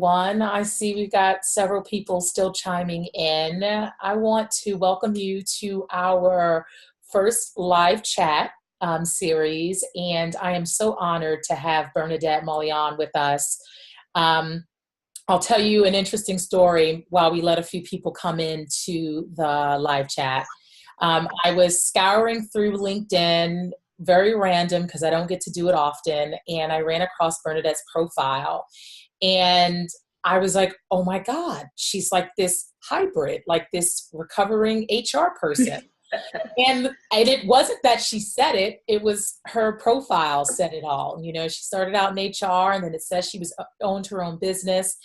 everyone. I see we've got several people still chiming in. I want to welcome you to our first live chat series, and I am so honored to have Bernadette Maulion with us. I'll tell you an interesting story while we let a few people come into the live chat. I was scouring through LinkedIn, very random because I don't get to do it often, and I ran across Bernadette's profile. And I was like, oh my God, she's like this hybrid, like this recovering HR person. And it wasn't that she said it, it was her profile said it all. You know, she started out in HR and then it says she owned her own business.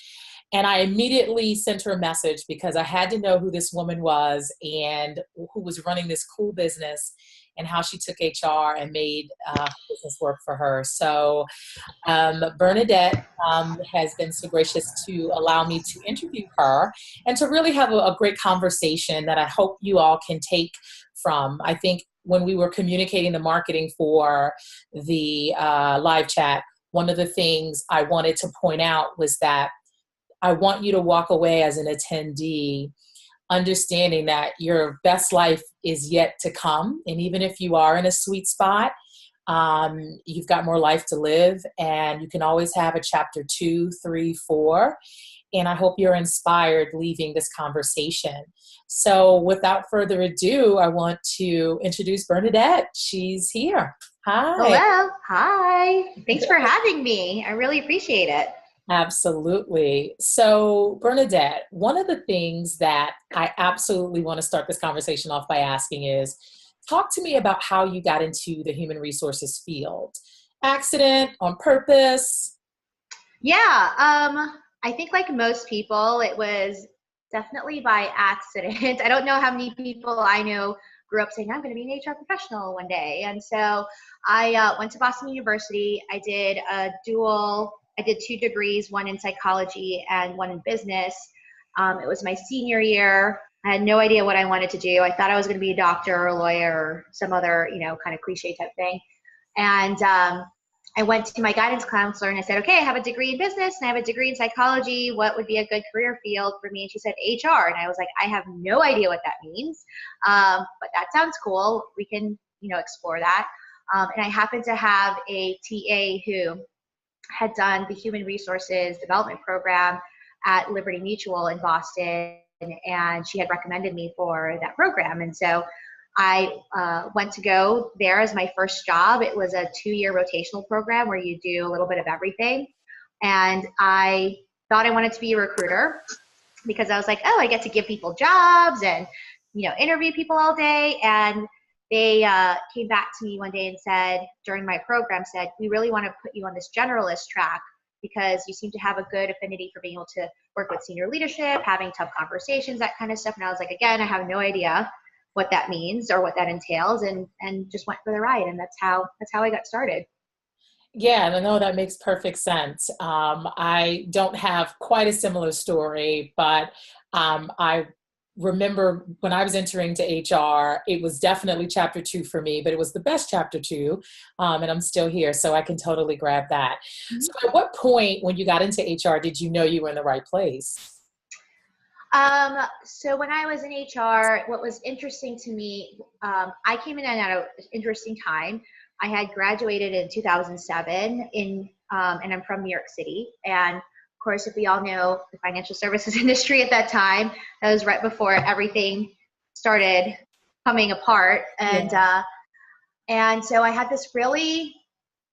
And I immediately sent her a message because I had to know who this woman was and who was running this cool business and how she took HR and made business work for her. So Bernadette has been so gracious to allow me to interview her and to really have a great conversation that I hope you all can take from. I think when we were communicating the marketing for the live chat, one of the things I wanted to point out was that I want you to walk away as an attendee understanding that your best life is yet to come. And even if you are in a sweet spot, you've got more life to live, and you can always have a chapter 2, 3, 4. And I hope you're inspired leaving this conversation. So without further ado, I want to introduce Bernadette. She's here. Hi. Hello. Hi. Thanks for having me. I really appreciate it. Absolutely. So Bernadette, one of the things that I absolutely want to start this conversation off by asking is, talk to me about how you got into the human resources field. Accident, on purpose? Yeah. I think like most people, it was definitely by accident. I don't know how many people I know grew up saying, I'm going to be an HR professional one day. And so I went to Boston University. I did 2 degrees, one in psychology and one in business. It was my senior year. I had no idea what I wanted to do. I thought I was going to be a doctor or a lawyer or some other, kind of cliche type thing. And I went to my guidance counselor and I said, okay, I have a degree in business and I have a degree in psychology. What would be a good career field for me? And she said HR. And I was like, I have no idea what that means. But that sounds cool. We can, explore that. And I happened to have a TA who had done the human resources development program at Liberty Mutual in Boston, and she had recommended me for that program. And so I went to go there as my first job. It was a 2-year rotational program where you do a little bit of everything. And I thought I wanted to be a recruiter because I was like, oh, I get to give people jobs and, interview people all day. And they came back to me one day and said, during my program, said, we really want to put you on this generalist track because you seem to have a good affinity for being able to work with senior leadership, having tough conversations, that kind of stuff. And I was like, again, I have no idea what that means or what that entails, and just went for the ride. And that's how I got started. Yeah, and I know that makes perfect sense. I don't have quite a similar story, but I remember when I was entering to HR, it was definitely chapter 2 for me, but it was the best chapter 2, and I'm still here, so I can totally grab that. Mm-hmm. So at what point when you got into HR did you know you were in the right place? So when I was in HR, what was interesting to me, I came in at an interesting time. I had graduated in 2007 and I'm from New York City. And of course, if we all know the financial services industry at that time, that was right before everything started coming apart. And, yeah. And so I had this really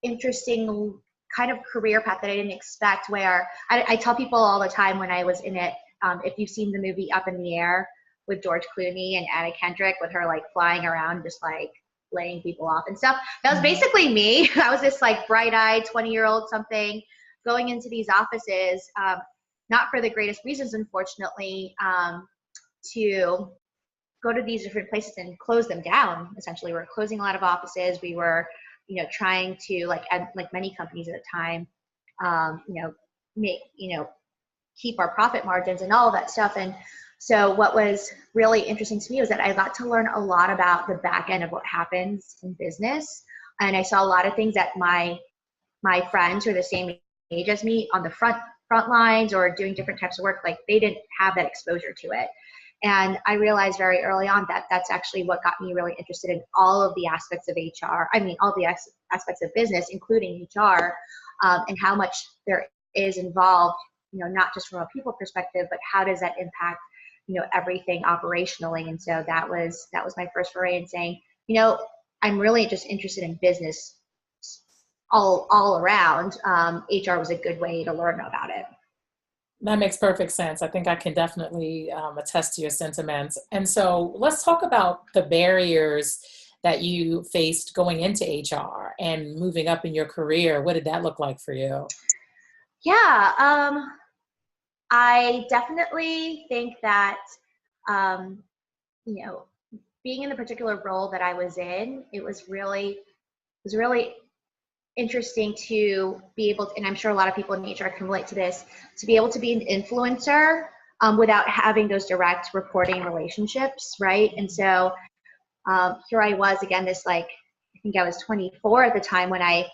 interesting kind of career path that I didn't expect, where I tell people all the time when I was in it, if you've seen the movie Up in the Air with George Clooney and Anna Kendrick, with her like flying around just like laying people off and stuff, that was basically me. I was this like bright-eyed 20-year-old something going into these offices, not for the greatest reasons, unfortunately, to go to these different places and close them down. Essentially, we were closing a lot of offices. We were, trying to like many companies at the time, make, keep our profit margins and all of that stuff. And so what was really interesting to me was that I got to learn a lot about the back end of what happens in business. And I saw a lot of things that my friends who are the same age as me on the front front lines or doing different types of work, like they didn't have that exposure to it. And I realized very early on that that's actually what got me really interested in all of the aspects of HR. I mean, all the aspects of business, including HR, and how much there is involved, not just from a people perspective, but how does that impact, everything operationally. And so that was my first foray in saying, I'm really just interested in business all around. HR was a good way to learn about it. That makes perfect sense. I think I can definitely attest to your sentiments. And so let's talk about the barriers that you faced going into HR and moving up in your career. What did that look like for you? Yeah, I definitely think that, um, you know, being in the particular role that I was in, it was really interesting to be able to, and I'm sure a lot of people in HR can relate to this, to be able to be an influencer without having those direct reporting relationships, right? And so here I was again, I think I was 24 at the time when I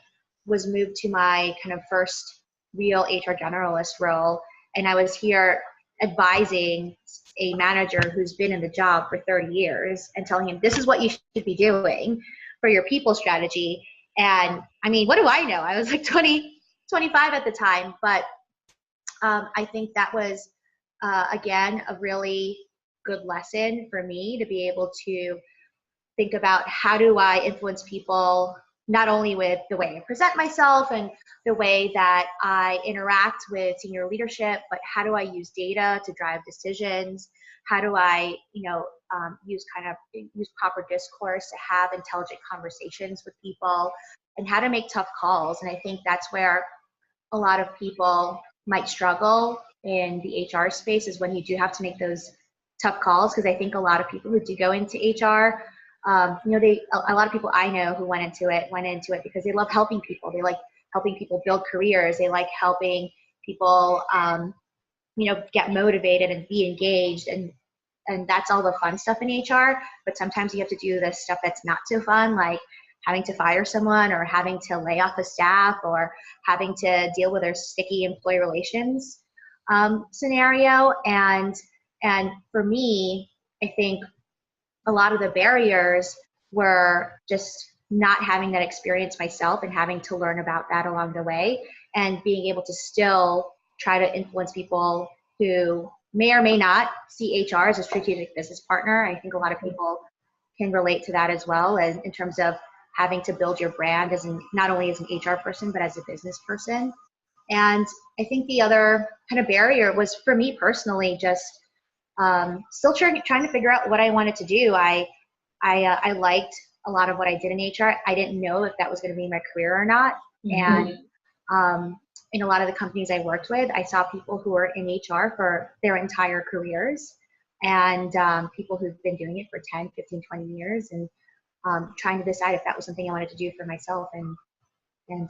was moved to my kind of first real HR generalist role. And I was here advising a manager who's been in the job for 30 years and telling him, this is what you should be doing for your people strategy. And I mean, what do I know? I was like 25 at the time, but I think that was, again, a really good lesson for me to be able to think about how do I influence people, not only with the way I present myself and the way that I interact with senior leadership, but how do I use data to drive decisions? How do I, use proper discourse to have intelligent conversations with people, and how to make tough calls. And I think that's where a lot of people might struggle in the HR space, is when you do have to make those tough calls. Because I think a lot of people who do go into HR, a lot of people I know who went into it because they love helping people. They like helping people build careers. They like helping people, get motivated and be engaged. And that's all the fun stuff in HR. But sometimes you have to do the stuff that's not so fun, like having to fire someone or having to lay off a staff or having to deal with their sticky employee relations scenario. And for me, I think a lot of the barriers were just not having that experience myself and having to learn about that along the way, and being able to still try to influence people who may or may not see HR as a strategic business partner. I think a lot of people can relate to that as well, as in terms of having to build your brand not only as an HR person, but as a business person. And I think the other kind of barrier was, for me personally, just still trying to figure out what I wanted to do. I liked a lot of what I did in HR. I didn't know if that was going to be my career or not. Mm-hmm. And in a lot of the companies I worked with, I saw people who were in HR for their entire careers, and people who've been doing it for 10, 15, 20 years, and trying to decide if that was something I wanted to do for myself. And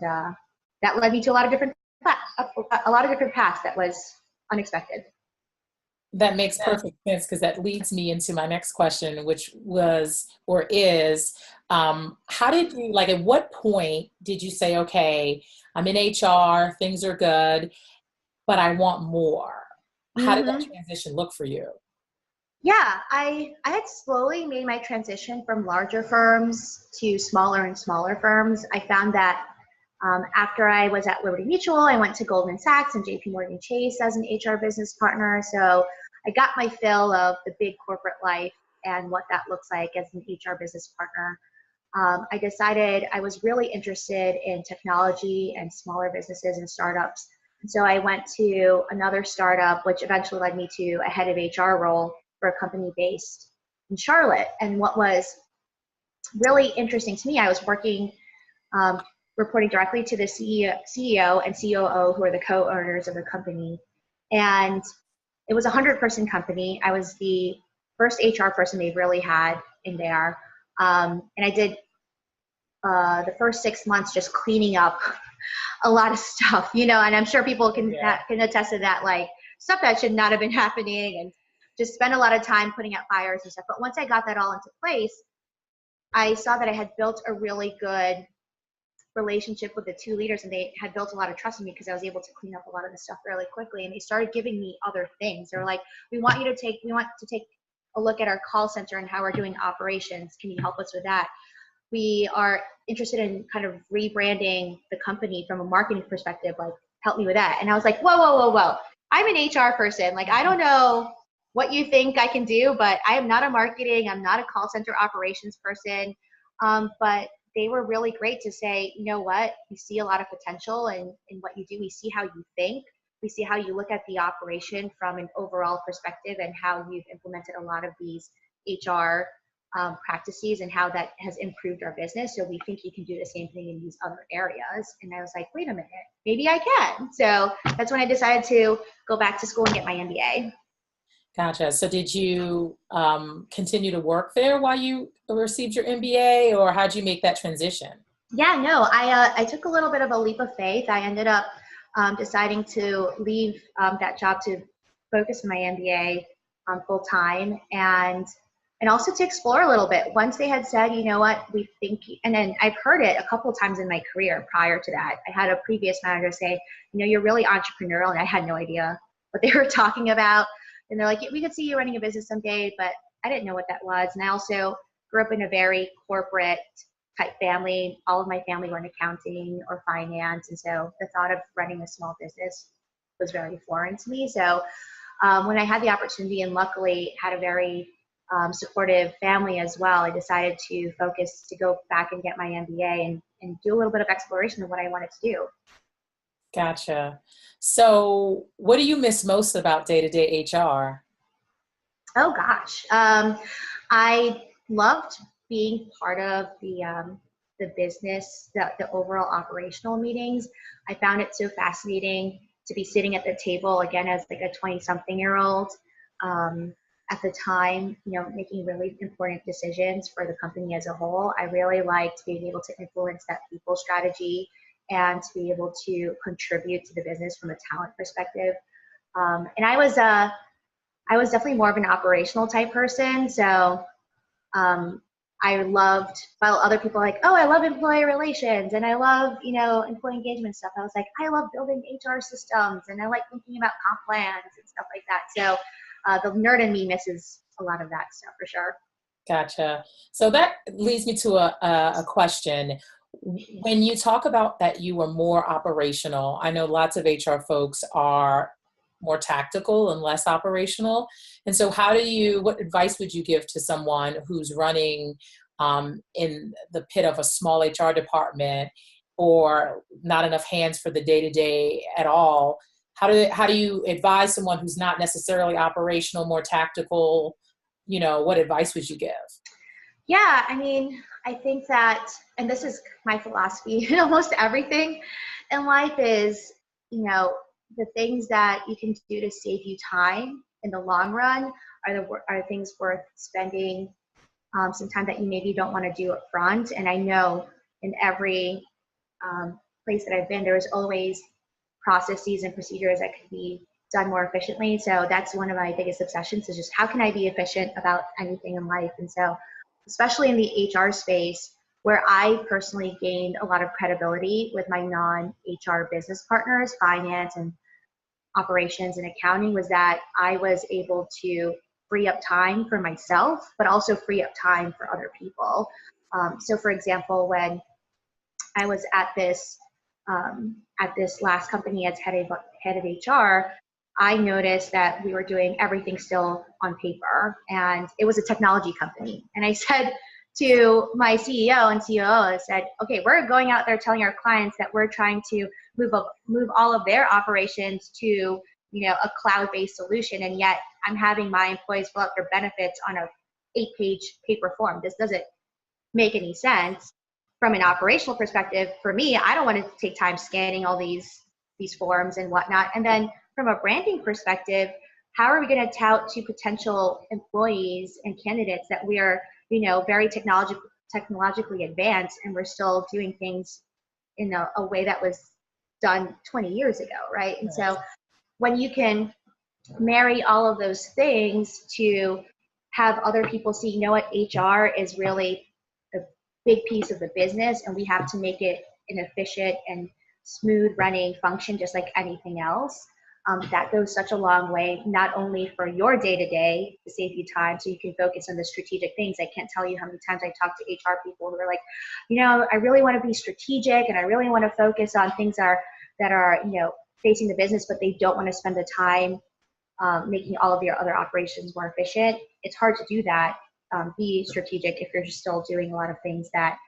that led me to a lot of different paths that was unexpected. That makes perfect sense, because that leads me into my next question, which was or is, how did you, like, at what point did you say, okay, I'm in HR, things are good, but I want more? How did that transition look for you? Yeah, I had slowly made my transition from larger firms to smaller and smaller firms. I found that after I was at Liberty Mutual, I went to Goldman Sachs and JP Morgan Chase as an HR business partner. So I got my fill of the big corporate life and what that looks like as an HR business partner. I decided I was really interested in technology and smaller businesses and startups. And so I went to another startup, which eventually led me to a head of HR role for a company based in Charlotte. And what was really interesting to me, I was working, reporting directly to the CEO and COO, who are the co-owners of the company. And it was a 100-person company. I was the first HR person they really had in there. And I did the first 6 months just cleaning up a lot of stuff, and I'm sure people can attest to that, like stuff that should not have been happening, and just spend a lot of time putting out fires and stuff. But once I got that all into place, I saw that I had built a really good relationship with the two leaders, and they had built a lot of trust in me because I was able to clean up a lot of the stuff fairly quickly. And they started giving me other things. They're like, we want to take a look at our call center and how we're doing operations. Can you help us with that? We are interested in kind of rebranding the company from a marketing perspective. Like, help me with that. And I was like, whoa, whoa, whoa, whoa. I'm an HR person. Like, I don't know what you think I can do, but I am not a marketing, I'm not a call center operations person. But they were really great to say, you know what, we see a lot of potential in what you do. We see how you think. We see how you look at the operation from an overall perspective and how you've implemented a lot of these HR practices and how that has improved our business. So we think you can do the same thing in these other areas. And I was like, wait a minute, maybe I can. So that's when I decided to go back to school and get my MBA. Gotcha. So did you continue to work there while you received your MBA, or how'd you make that transition? Yeah, no, I took a little bit of a leap of faith. I ended up deciding to leave that job to focus on my MBA full time, and also to explore a little bit. Once they had said, you know what, we think, and then I've heard it a couple of times in my career prior to that. I had a previous manager say, you know, you're really entrepreneurial, and I had no idea what they were talking about. And they're like, we could see you running a business someday, but I didn't know what that was. And I also grew up in a very corporate type family. All of my family were in accounting or finance. And so the thought of running a small business was very foreign to me. So when I had the opportunity, and luckily had a very supportive family as well, I decided to focus to go back and get my MBA and do a little bit of exploration of what I wanted to do. Gotcha. So what do you miss most about day-to-day HR? Oh gosh, I loved being part of the business, the overall operational meetings. I found it so fascinating to be sitting at the table again as like a 20-something-year-old at the time, you know, making really important decisions for the company as a whole. I really liked being able to influence that people strategy and to be able to contribute to the business from a talent perspective. And I was definitely more of an operational type person. So I loved, while other people are like, oh, I love employee relations and I love, you know, employee engagement stuff. I was like, I love building HR systems and I like thinking about comp plans and stuff like that. So the nerd in me misses a lot of that stuff for sure. Gotcha. So that leads me to a question. When you talk about that you were more operational, I know lots of HR folks are more tactical and less operational. And so what advice would you give to someone who's running in the pit of a small HR department or not enough hands for the day-to-day at all? How do you advise someone who's not necessarily operational, more tactical? You know, what advice would you give? Yeah, I mean, I think that, and this is my philosophy in almost everything in life is, you know, the things that you can do to save you time in the long run are things worth spending some time that you maybe don't want to do up front. And I know in every place that I've been, there was always processes and procedures that could be done more efficiently. So that's one of my biggest obsessions, is just how can I be efficient about anything in life? And so especially in the HR space, where I personally gained a lot of credibility with my non-HR business partners, finance and operations and accounting, was that I was able to free up time for myself, but also free up time for other people. So for example, when I was at this last company as head of HR, I noticed that we were doing everything still on paper, and it was a technology company. And I said to my CEO and COO, I said, okay, we're going out there telling our clients that we're trying to move all of their operations to, you know, a cloud-based solution, and yet I'm having my employees fill out their benefits on a 8-page paper form. This doesn't make any sense. From an operational perspective, for me, I don't want to take time scanning all these forms and whatnot. And then from a branding perspective, how are we going to tout to potential employees and candidates that we are, you know, very technologically advanced, and we're still doing things in a way that was done 20 years ago, right? And so when you can marry all of those things to have other people see, you know what, HR is really a big piece of the business, and we have to make it an efficient and smooth running function, just like anything else. That goes such a long way, not only for your day-to-day to save you time so you can focus on the strategic things. I can't tell you how many times I talk to HR people who are like, I really want to be strategic and I really want to focus on things that are facing the business, but they don't want to spend the time making all of your other operations more efficient. It's hard to do that. Be strategic if you're just still doing a lot of things that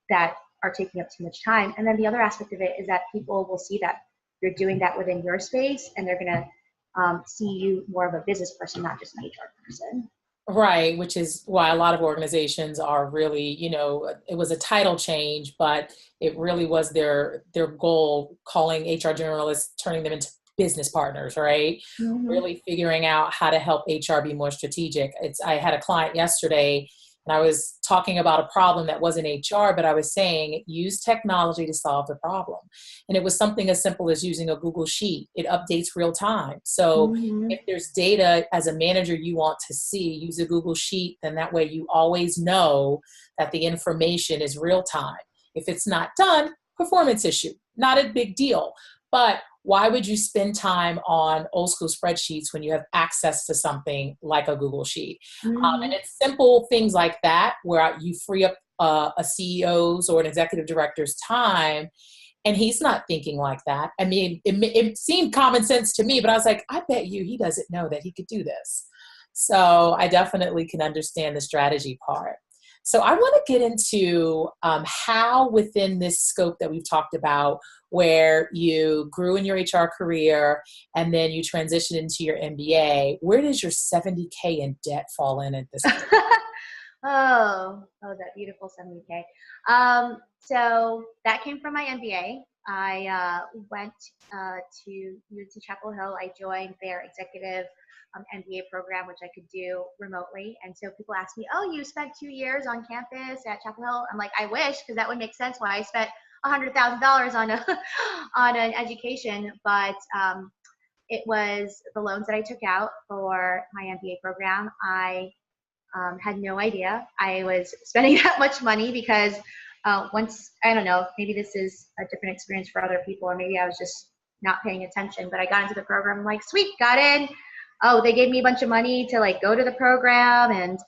that are taking up too much time. And then the other aspect of it is that people will see that you're doing that within your space, and they're going to see you more of a business person, not just an HR person. Right, which is why a lot of organizations are really, it was a title change, but it really was their goal, calling HR generalists, turning them into business partners, right? Mm-hmm. Really figuring out how to help HR be more strategic. I had a client yesterday and I was talking about a problem that wasn't HR, but I was saying use technology to solve the problem. And it was something as simple as using a Google Sheet. It updates real time. So Mm-hmm. if there's data as a manager you want to see, use a Google Sheet, then that way you always know that the information is real time. If it's not done, performance issue, not a big deal. But why would you spend time on old school spreadsheets when you have access to something like a Google Sheet? Mm-hmm. And it's simple things like that where you free up a CEO's or an executive director's time. And he's not thinking like that. I mean, it seemed common sense to me, but I was like, I bet you he doesn't know that he could do this. So I definitely can understand the strategy part. So I want to get into how within this scope that we've talked about, where you grew in your HR career and then you transitioned into your MBA, where does your 70K in debt fall in at this point? That beautiful 70K. So that came from my MBA. I went to Chapel Hill. I joined their executive MBA program, which I could do remotely. And so people ask me, "Oh, you spent 2 years on campus at Chapel Hill?" I'm like, "I wish, because that would make sense why I spent $100,000 on a on an education." But it was the loans that I took out for my MBA program. I had no idea I was spending that much money because I don't know, maybe this is a different experience for other people, or maybe I was just not paying attention, but I got into the program, I'm like, sweet, got in. Oh, they gave me a bunch of money to go to the program. And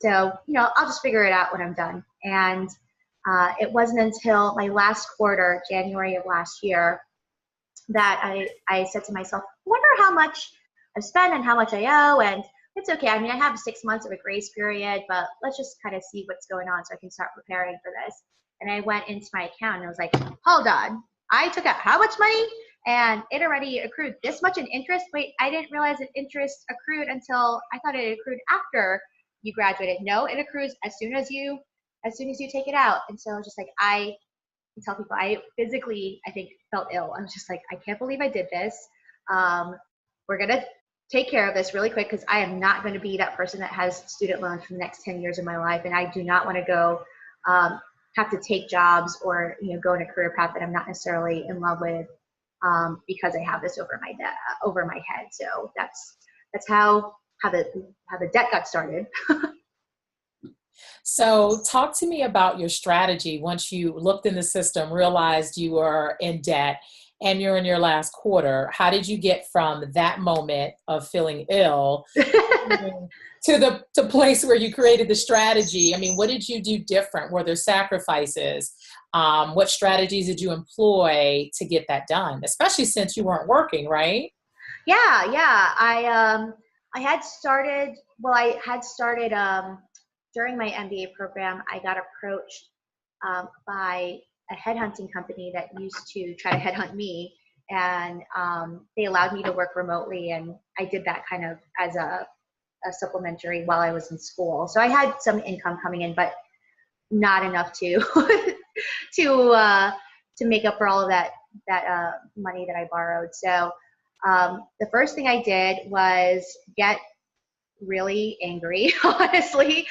so, I'll just figure it out when I'm done. And it wasn't until my last quarter, January of last year, that I said to myself, I wonder how much I've spent and how much I owe. And it's okay. I mean, I have 6 months of a grace period, but let's just kind of see what's going on so I can start preparing for this. And I went into my account and I was like, hold on, I took out how much money? And it already accrued this much in interest. Wait, I didn't realize that interest accrued until I thought it accrued after you graduated. No, it accrues as soon as you take it out. And so I was just like, I tell people I physically, I think, felt ill. I was just like, I can't believe I did this. We're going to take care of this really quick, because I am not going to be that person that has student loans for the next 10 years of my life. And I do not want to go have to take jobs or go in a career path that I'm not necessarily in love with because I have this over my head. So that's how the debt got started. So talk to me about your strategy once you looked in the system, realized you were in debt, and you're in your last quarter. How did you get from that moment of feeling ill to the place where you created the strategy? I mean, what did you do different? Were there sacrifices? What strategies did you employ to get that done, especially since you weren't working, right? Yeah. I had started during my MBA program. I got approached by a headhunting company that used to try to headhunt me, and they allowed me to work remotely, and I did that kind of as a supplementary while I was in school. So I had some income coming in, but not enough to to make up for all of that money that I borrowed. So the first thing I did was get really angry, honestly.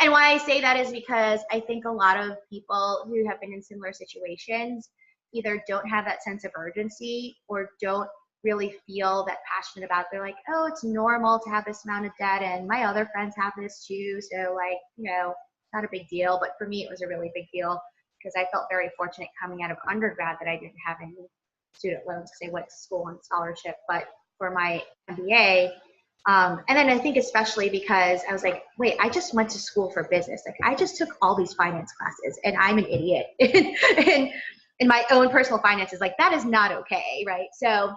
And why I say that is because I think a lot of people who have been in similar situations either don't have that sense of urgency or don't really feel that passionate about it. They're like, oh, it's normal to have this amount of debt and my other friends have this too. So not a big deal. But for me, it was a really big deal. because I felt very fortunate coming out of undergrad that I didn't have any student loans because I went to school on scholarship. But for my MBA, and then I think especially because I was like, wait, I just went to school for business. Like I just took all these finance classes and I'm an idiot in my own personal finances. Like that is not okay, right? So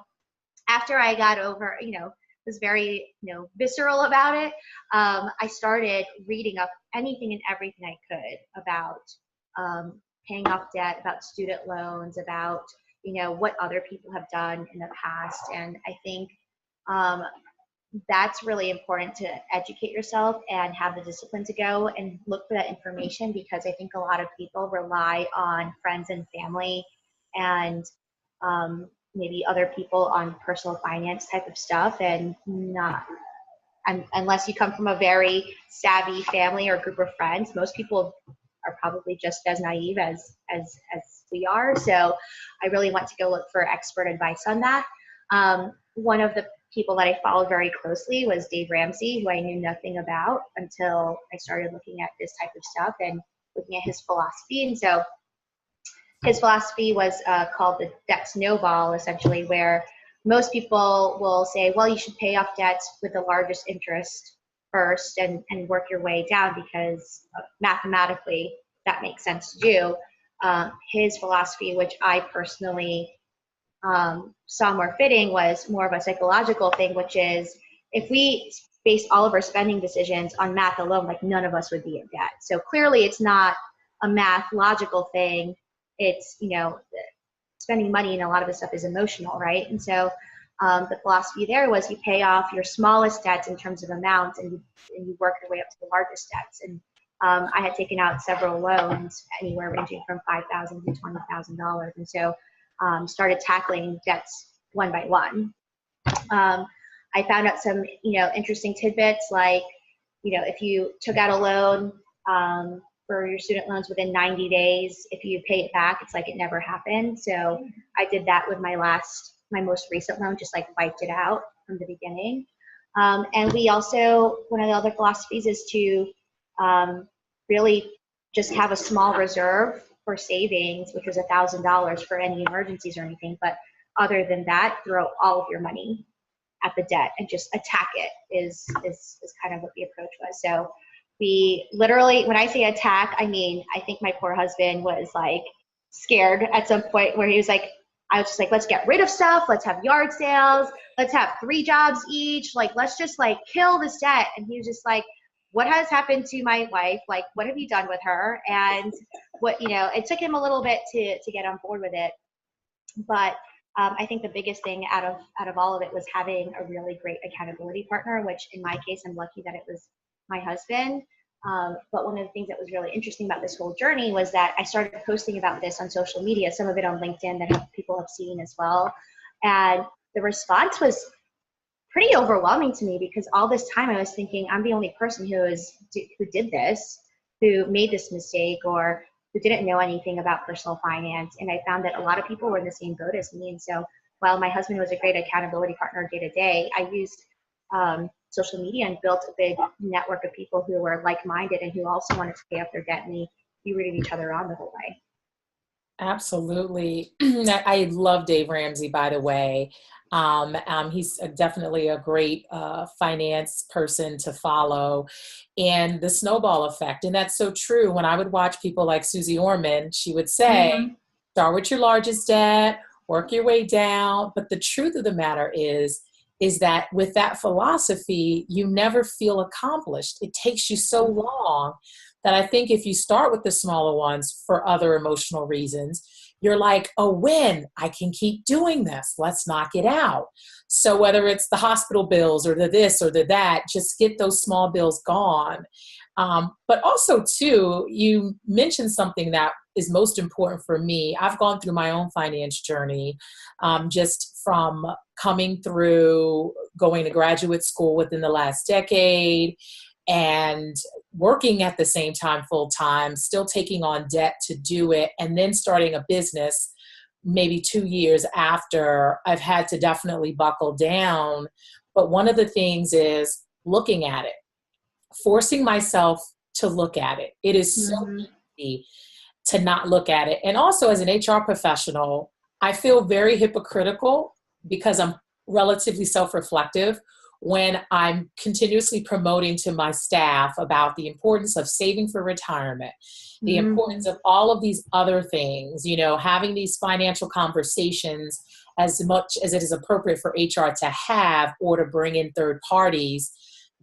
after I got over, was very, visceral about it, I started reading up anything and everything I could about paying off debt, about student loans, about, what other people have done in the past. And I think that's really important to educate yourself and have the discipline to go and look for that information, because I think a lot of people rely on friends and family and maybe other people on personal finance type of stuff, and not, and unless you come from a very savvy family or group of friends, most people are probably just as naive as we are. So I really want to go look for expert advice on that. One of the people that I followed very closely was Dave Ramsey, who I knew nothing about until I started looking at this type of stuff and looking at his philosophy. And so his philosophy was called the debt snowball, essentially, where most people will say, well, you should pay off debts with the largest interest first and work your way down because mathematically that makes sense to do. His philosophy, which I personally saw more fitting, was more of a psychological thing, which is if we base all of our spending decisions on math alone, like none of us would be in debt. So clearly it's not a math logical thing. It's, spending money and a lot of this stuff is emotional, right? And so the philosophy there was you pay off your smallest debts in terms of amount and you work your way up to the largest debts. And I had taken out several loans, anywhere ranging from $5,000 to $20,000. And so started tackling debts one by one. I found out some, interesting tidbits, like, if you took out a loan for your student loans within 90 days, if you pay it back, it's like it never happened. So I did that with my most recent loan, just like wiped it out from the beginning. And we also, one of the other philosophies is to really just have a small reserve for savings, which was $1,000 for any emergencies or anything. But other than that, throw all of your money at the debt and just attack it is kind of what the approach was. So we literally, when I say attack, I mean, I think my poor husband was like scared at some point where he was like, I was just like, let's get rid of stuff. Let's have yard sales. Let's have 3 jobs each. Like, let's just like kill this debt. And he was just like, what has happened to my wife? Like, what have you done with her? And what, it took him a little bit to get on board with it. But I think the biggest thing out of all of it was having a really great accountability partner, which in my case, I'm lucky that it was my husband. But one of the things that was really interesting about this whole journey was that I started posting about this on social media, some of it on LinkedIn that people have seen as well. And the response was pretty overwhelming to me, because all this time I was thinking I'm the only person who did this, who made this mistake, or who didn't know anything about personal finance. And I found that a lot of people were in the same boat as me. And so while my husband was a great accountability partner day to day, I used social media and built a big network of people who were like-minded and who also wanted to pay off their debt, and we rooted each other on the whole way. Absolutely. I love Dave Ramsey, by the way. He's definitely a great finance person to follow, and the snowball effect. And that's so true. When I would watch people like Susie Orman, she would say, start with your largest debt, work your way down. But the truth of the matter is that with that philosophy, you never feel accomplished. It takes you so long that I think if you start with the smaller ones for other emotional reasons, you're like, a win, I can keep doing this. Let's knock it out. So whether it's the hospital bills or the this or the that, just get those small bills gone. But also too, you mentioned something that is most important for me. I've gone through my own finance journey, just from coming through going to graduate school within the last decade and working at the same time full time, still taking on debt to do it, and then starting a business maybe 2 years after. I've had to definitely buckle down. But one of the things is looking at it, forcing myself to look at it. It is so easy. to not look at it. And also as an HR professional, I feel very hypocritical because I'm relatively self-reflective when I'm continuously promoting to my staff about the importance of saving for retirement, the importance of all of these other things, you know, having these financial conversations as much as it is appropriate for HR to have or to bring in third parties,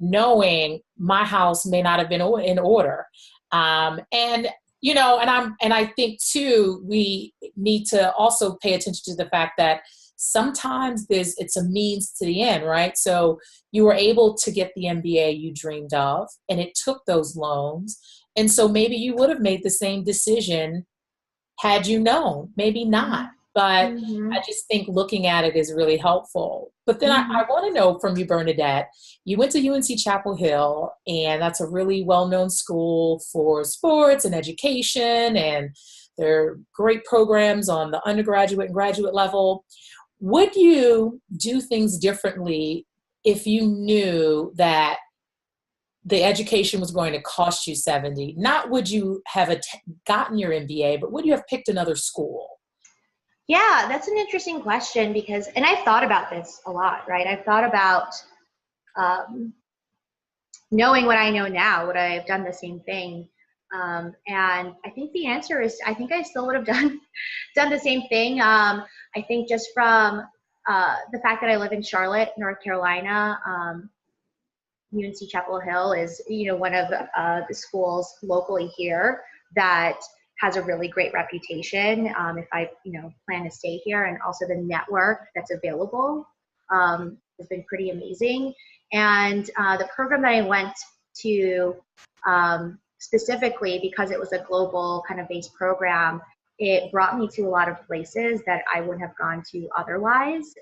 knowing my house may not have been in order. And you know, and I think too, we need to also pay attention to the fact that sometimes it's a means to the end, right? So you were able to get the MBA you dreamed of, and it took those loans. And so maybe you would have made the same decision had you known, maybe not. But Mm-hmm. I just think looking at it is really helpful. But then Mm-hmm. I want to know from you, Bernadette, you went to UNC Chapel Hill, and that's a really well-known school for sports and education, and there are great programs on the undergraduate and graduate level. Would you do things differently if you knew that the education was going to cost you 70? Not would you have gotten your MBA, but would you have picked another school? Yeah, that's an interesting question because, and I've thought about this a lot, right? I've thought about um, knowing what I know now, would I have done the same thing? And I think the answer is, I think I still would have done the same thing. I think just from the fact that I live in Charlotte, North Carolina, UNC Chapel Hill is, you know, one of the schools locally here that has a really great reputation. If I, you know, plan to stay here, and also the network that's available has been pretty amazing. And the program that I went to specifically because it was a global kind of based program, it brought me to a lot of places that I wouldn't have gone to otherwise.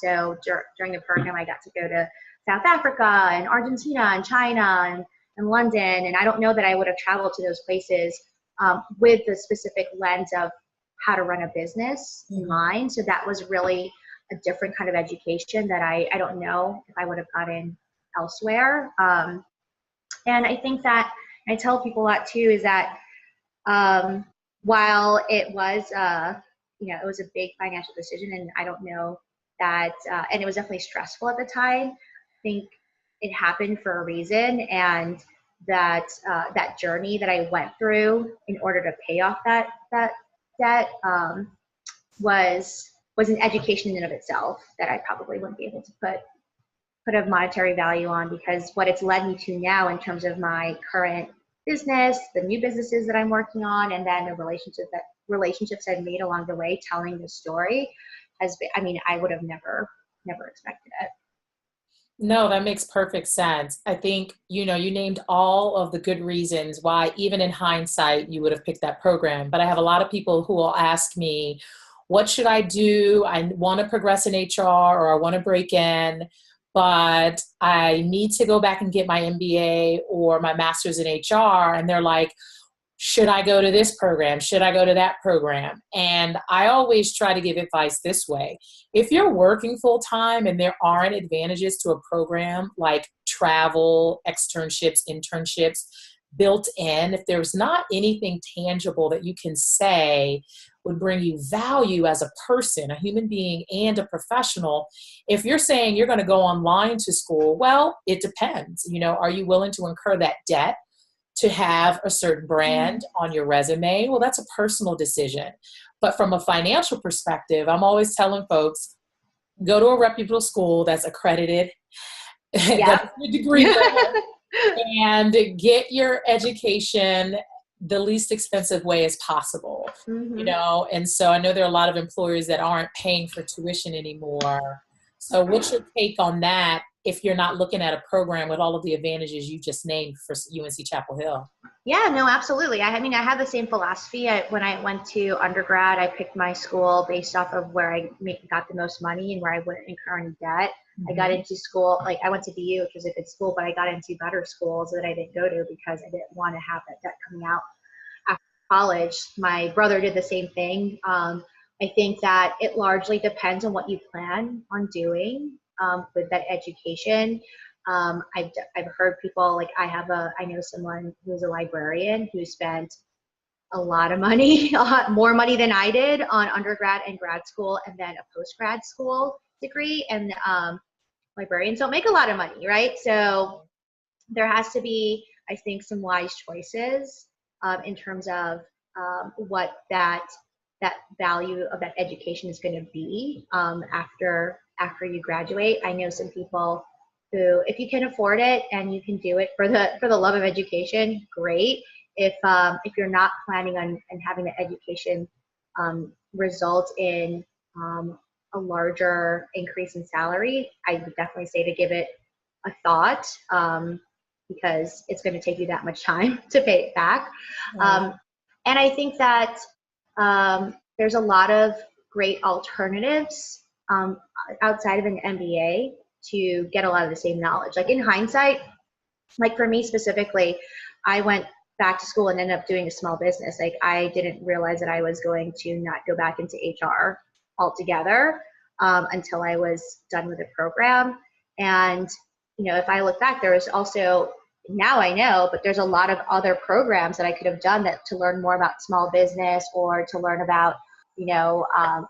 So during the program, I got to go to South Africa and Argentina and China and London. And I don't know that I would have traveled to those places with the specific lens of how to run a business in mind. So that was really a different kind of education that I don't know if I would have gotten elsewhere. And I think that, and I tell people that too, is that while it was, you know, it was a big financial decision, and I don't know that, and it was definitely stressful at the time, I think it happened for a reason, and that that journey that I went through in order to pay off that debt was an education in and of itself that I probably wouldn't be able to put a monetary value on, because what it's led me to now in terms of my current business, the new businesses that I'm working on, and then the relationships I've made along the way telling the story has been, I mean, I would have never expected it. No, that makes perfect sense. I think, you know, you named all of the good reasons why, even in hindsight, you would have picked that program. But I have a lot of people who will ask me, what should I do? I want to progress in HR, or I want to break in, but I need to go back and get my MBA or my master's in HR. And they're like, should I go to this program? Should I go to that program? And I always try to give advice this way. If you're working full time and there aren't advantages to a program like travel, externships, internships built in, if there's not anything tangible that you can say would bring you value as a person, a human being, and a professional, if you're saying you're going to go online to school, well, it depends. You know, are you willing to incur that debt to have a certain brand on your resume? Well, that's a personal decision. But from a financial perspective, I'm always telling folks, go to a reputable school that's accredited, Yeah. that's your degree level, and get your education the least expensive way as possible. You know, and so I know there are a lot of employers that aren't paying for tuition anymore. So what's your take on that if you're not looking at a program with all of the advantages you just named for UNC Chapel Hill? Yeah, no, absolutely. I mean, I had the same philosophy. When I went to undergrad, I picked my school based off of where I got the most money and where I wouldn't incur any debt. I got into school, like I went to BU, which was a good school, but I got into better schools that I didn't go to because I didn't want to have that debt coming out after college. My brother did the same thing. I think that it largely depends on what you plan on doing with that education. I've heard people, like I know someone who's a librarian who spent a lot of money, a lot more money than I did on undergrad and grad school, and then a post-grad school degree. And librarians don't make a lot of money, right? So there has to be, I think, some wise choices in terms of what that value of that education is going to be after you graduate. I know some people who, if you can afford it and you can do it for the love of education, great. If you're not planning on having the education result in a larger increase in salary, I would definitely say to give it a thought, because it's going to take you that much time to pay it back. Right. And I think that there's a lot of great alternatives outside of an MBA to get a lot of the same knowledge. Like in hindsight, like for me specifically, I went back to school and ended up doing a small business. Like I didn't realize that I was going to not go back into HR altogether until I was done with the program. And, you know, if I look back, there was also, now I know, but there's a lot of other programs that I could have done that to learn more about small business or to learn about, you know,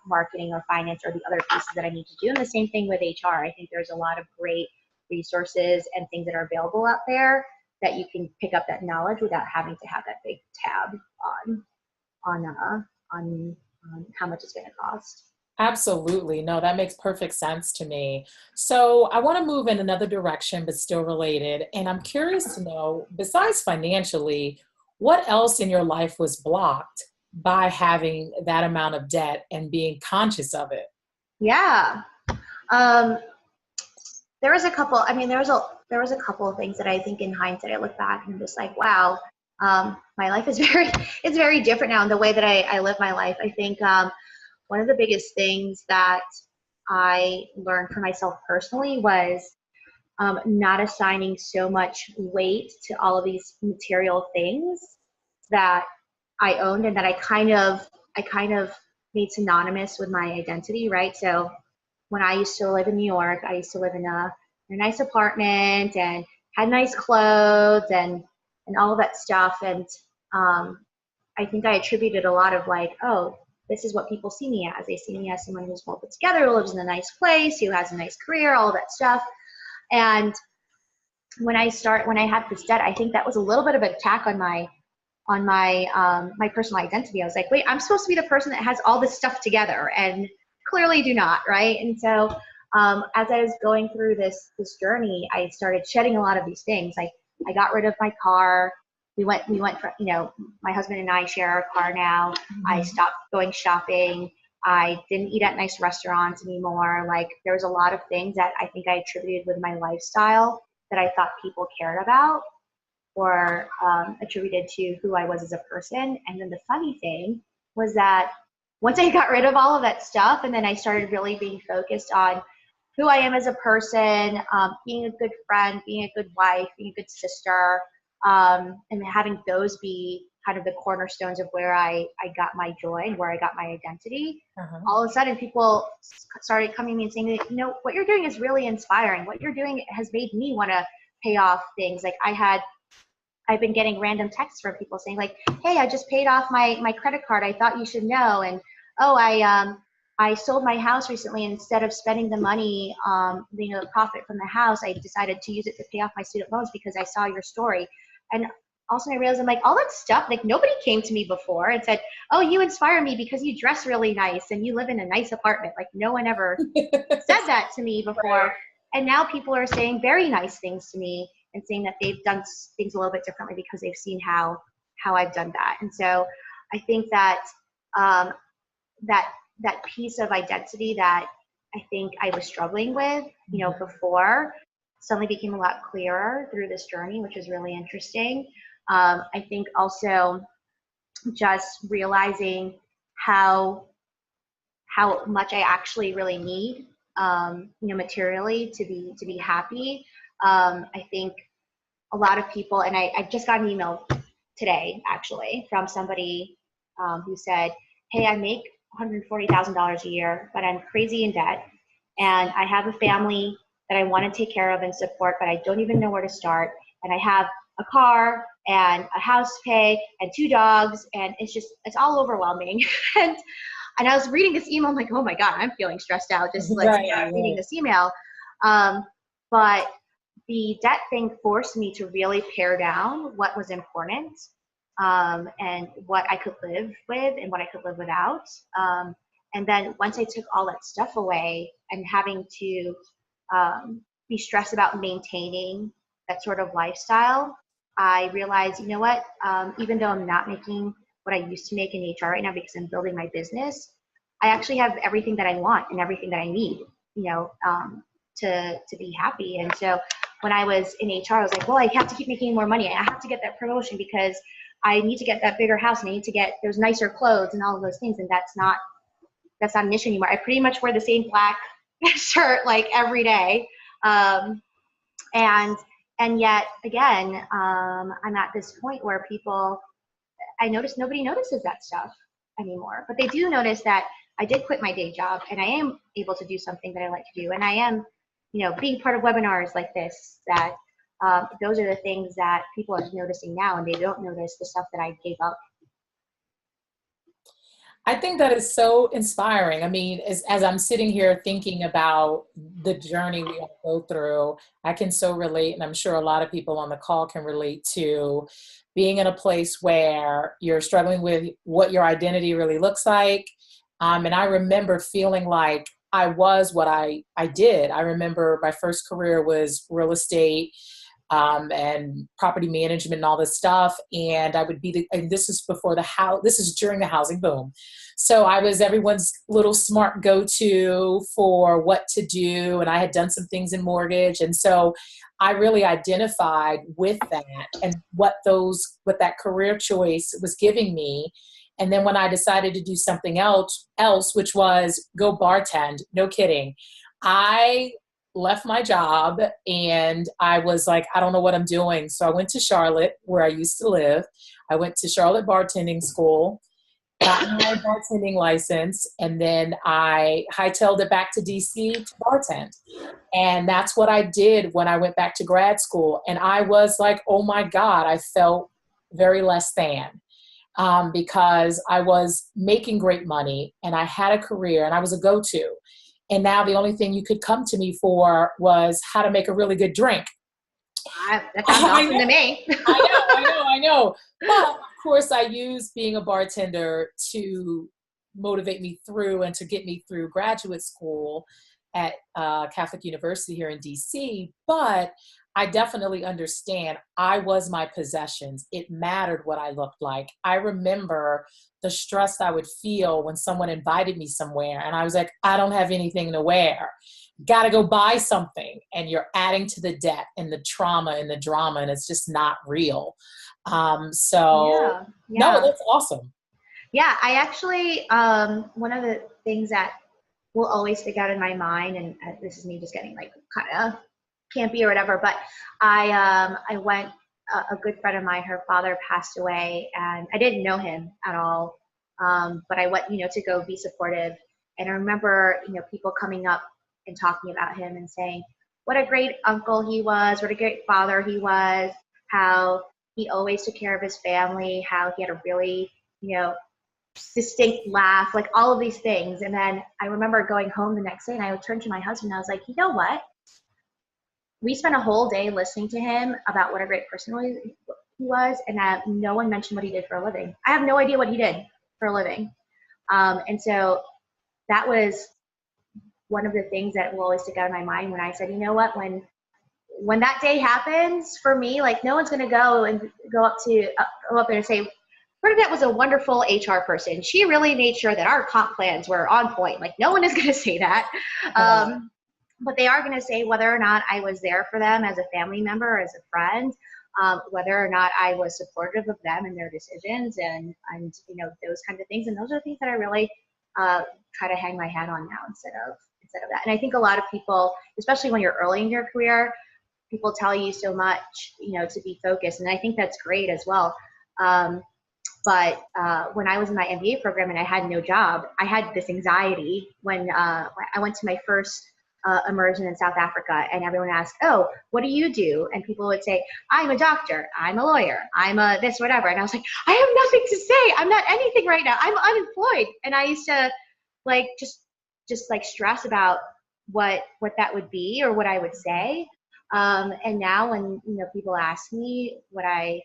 marketing or finance or the other pieces that I need to do. And the same thing with HR. I think there's a lot of great resources and things that are available out there that you can pick up that knowledge without having to have that big tab on how much it's going to cost. Absolutely. No, that makes perfect sense to me. So I want to move in another direction, but still related. And I'm curious to know, besides financially, what else in your life was blocked by having that amount of debt and being conscious of it? Yeah. There was a couple, I mean, there was a couple of things that I think in hindsight, I look back and I'm just like, wow, my life is it's very different now in the way that I live my life. I think one of the biggest things that I learned for myself personally was not assigning so much weight to all of these material things that I owned and that I kind of made synonymous with my identity, right? So when I used to live in New York, I used to live in a nice apartment and had nice clothes and all of that stuff. And I think I attributed a lot of like, oh, this is what people see me as. They see me as someone who's well put together, who lives in a nice place, who has a nice career, all of that stuff. And when I had this debt, I think that was a little bit of an attack on my personal identity. I was like, wait, I'm supposed to be the person that has all this stuff together, and clearly do not, right? And so as I was going through this journey, I started shedding a lot of these things. Like I got rid of my car. We went for, you know, my husband and I share a car now. I stopped going shopping. I didn't eat at nice restaurants anymore. Like there was a lot of things that I think I attributed with my lifestyle that I thought people cared about or attributed to who I was as a person. And then the funny thing was that once I got rid of all of that stuff, and then I started really being focused on who I am as a person, being a good friend, being a good wife, being a good sister, and having those be kind of the cornerstones of where I got my joy and where I got my identity. All of a sudden, people started coming to me and saying, you know, what you're doing is really inspiring. What you're doing has made me want to pay off things. Like I've been getting random texts from people saying like, hey, I just paid off my credit card. I thought you should know. And, oh, I sold my house recently. And instead of spending the money, the profit from the house, I decided to use it to pay off my student loans because I saw your story. And also I realized I'm like, all that stuff, like nobody came to me before and said, oh, you inspire me because you dress really nice and you live in a nice apartment. Like no one ever said that to me before. Right. And now people are saying very nice things to me and saying that they've done things a little bit differently because they've seen how I've done that. And so I think that that piece of identity that I think I was struggling with, you know, before suddenly became a lot clearer through this journey, which is really interesting. I think also just realizing how much I actually really need, materially to be happy. I think a lot of people, and I just got an email today actually from somebody who said, hey, I make $140,000 a year, but I'm crazy in debt. And I have a family that I want to take care of and support, but I don't even know where to start. And I have a car and a house to pay and 2 dogs. And it's all overwhelming. and I was reading this email. I'm like, oh my God, I'm feeling stressed out just like reading this email. But the debt thing forced me to really pare down what was important, and what I could live with and what I could live without. And then once I took all that stuff away and having to be stressed about maintaining that sort of lifestyle, I realized, you know what, even though I'm not making what I used to make in HR right now because I'm building my business, I actually have everything that I want and everything that I need, to be happy. And so when I was in HR, I was like, well, I have to keep making more money. I have to get that promotion because I need to get that bigger house and I need to get those nicer clothes and all of those things. And that's not an issue anymore. I pretty much wear the same black shirt like every day. And yet again, I'm at this point where I notice nobody notices that stuff anymore, but they do notice that I did quit my day job and I am able to do something that I like to do. And I am, being part of webinars like this, that those are the things that people are noticing now, and they don't notice the stuff that I gave up. I think that is so inspiring. I mean, as I'm sitting here thinking about the journey we all go through, I can so relate, and I'm sure a lot of people on the call can relate to being in a place where you're struggling with what your identity really looks like. And I remember feeling like I was what I did. I remember my first career was real estate, and property management and all this stuff. And I would be and this is before this is during the housing boom. So I was everyone's little smart go-to for what to do. And I had done some things in mortgage. And so I really identified with that and what that career choice was giving me. And then when I decided to do something else, which was go bartend, no kidding, I left my job and I was like, I don't know what I'm doing. So I went to Charlotte, where I used to live. I went to Charlotte bartending school, got my bartending license, and then I hightailed it back to DC to bartend. And that's what I did when I went back to grad school. And I was like, oh my God, I felt very less than. Because I was making great money and I had a career and I was a go-to. And now the only thing you could come to me for was how to make a really good drink. That sounds awesome to me. I know. But of course, I used being a bartender to motivate me through and to get me through graduate school at Catholic University here in DC. But I definitely understand. I was my possessions. It mattered what I looked like. I remember the stress I would feel when someone invited me somewhere and I was like, I don't have anything to wear. Got to go buy something. And you're adding to the debt and the trauma and the drama, and it's just not real. No, that's awesome. Yeah, I actually, one of the things that will always stick out in my mind, and this is me just getting like kind of campy or whatever, but I went, a good friend of mine, her father passed away, and I didn't know him at all, but I went, to go be supportive. And I remember, people coming up and talking about him and saying what a great uncle he was, what a great father he was, how he always took care of his family, how he had a really, distinct laugh, like all of these things. And then I remember going home the next day and I would turn to my husband and I was like, you know what? We spent a whole day listening to him about what a great person he was, and that no one mentioned what he did for a living. I have no idea what he did for a living. And so that was one of the things that will always stick out in my mind when I said, you know what, when that day happens for me, like no one's going to go up there and say, Bernadette was a wonderful HR person. She really made sure that our comp plans were on point. Like no one is going to say that. But they are going to say whether or not I was there for them as a family member, as a friend, whether or not I was supportive of them and their decisions and those kinds of things. And those are things that I really try to hang my hat on now instead of that. And I think a lot of people, especially when you're early in your career, people tell you so much, to be focused. And I think that's great as well. But when I was in my MBA program and I had no job, I had this anxiety when I went to my first immersion in South Africa, and everyone asked, "Oh, what do you do?" And people would say, "I'm a doctor, I'm a lawyer, I'm a this, whatever." And I was like, "I have nothing to say. I'm not anything right now. I'm unemployed." And I used to like just like stress about what that would be or what I would say. And now when people ask me what I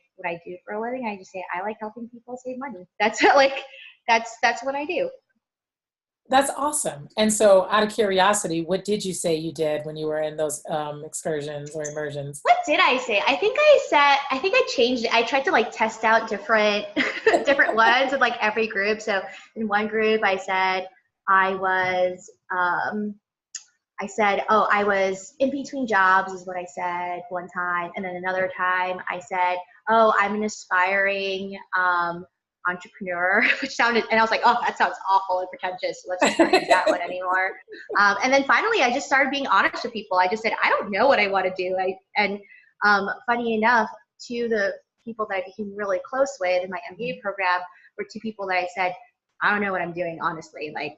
do for a living, I just say I like helping people save money. That's like that's what I do. That's awesome. And so, out of curiosity, what did you say you did when you were in those excursions or immersions? What did I say? I think I changed it. I tried to like test out different different ones with like every group. So in one group I said I was oh, I was in between jobs is what I said one time. And then another time I said, oh, I'm an aspiring entrepreneur, which sounded, and I was like, oh, that sounds awful and pretentious. So let's just not use that one anymore. And then finally, I just started being honest with people. I just said, I don't know what I want to do. Funny enough, two of the people that I became really close with in my MBA program were two people that I said, I don't know what I'm doing, honestly. Like,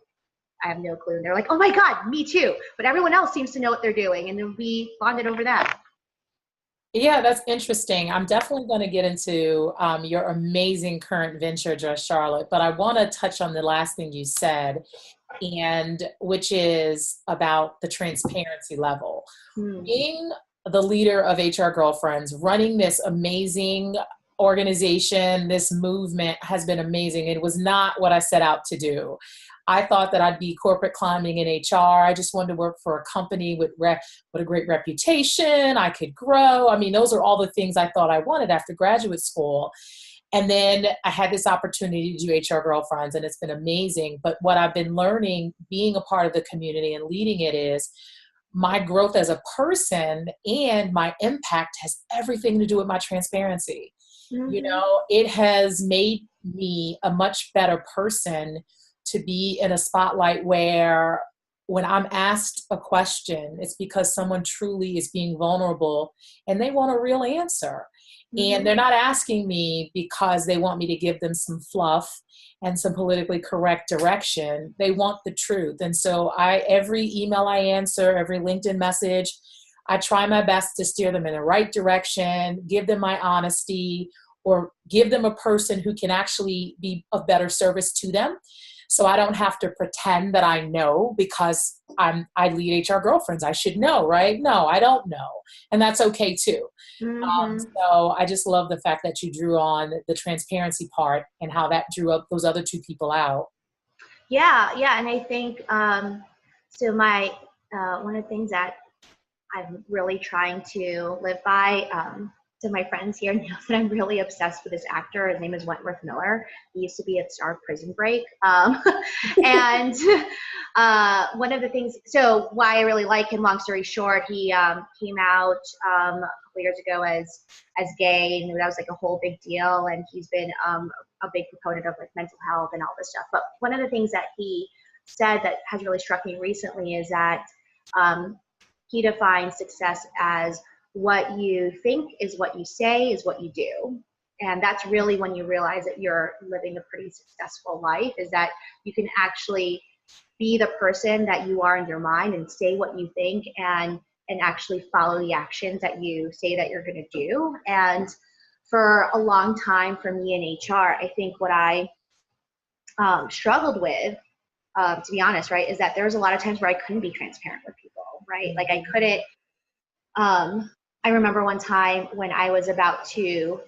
I have no clue. And they're like, oh my God, me too. But everyone else seems to know what they're doing. And then we bonded over that. Yeah, that's interesting. I'm definitely going to get into your amazing current venture, Dress Charlotte, but I want to touch on the last thing you said, and which is about the transparency level. Being the leader of HR Girlfriends, running this amazing organization, this movement has been amazing. It was not what I set out to do. I thought that I'd be corporate climbing in HR. I just wanted to work for a company with a great reputation. I could grow. I mean, those are all the things I thought I wanted after graduate school. And then I had this opportunity to do HR Girlfriends, and it's been amazing. But what I've been learning, being a part of the community and leading it, is my growth as a person and my impact has everything to do with my transparency. Mm-hmm. It has made me a much better person to be in a spotlight where when I'm asked a question, it's because someone truly is being vulnerable and they want a real answer. Mm-hmm. And they're not asking me because they want me to give them some fluff and some politically correct direction. They want the truth. And so every email I answer, every LinkedIn message, I try my best to steer them in the right direction, give them my honesty, or give them a person who can actually be of better service to them. So I don't have to pretend that I know because I lead HR Girlfriends. I should know, right? No, I don't know. And that's okay too. Mm-hmm. So I just love the fact that you drew on the transparency part and how that drew up those other two people out. Yeah. And I think, so one of the things that I'm really trying to live by, so my friends here know that I'm really obsessed with this actor. His name is Wentworth Miller. He used to be a star of Prison Break. And one of the things, so why I really like him, long story short, he came out a couple years ago as gay, and that was like a whole big deal. And he's been a big proponent of like mental health and all this stuff. But one of the things that he said that has really struck me recently is that he defines success as what you think is what you say is what you do. And that's really when you realize that you're living a pretty successful life, is that you can actually be the person that you are in your mind and say what you think and actually follow the actions that you say that you're going to do. And for a long time for me in HR, I think what I struggled with, to be honest, right, is that there was a lot of times where I couldn't be transparent with people, right? Like I couldn't, I remember one time when I was about to,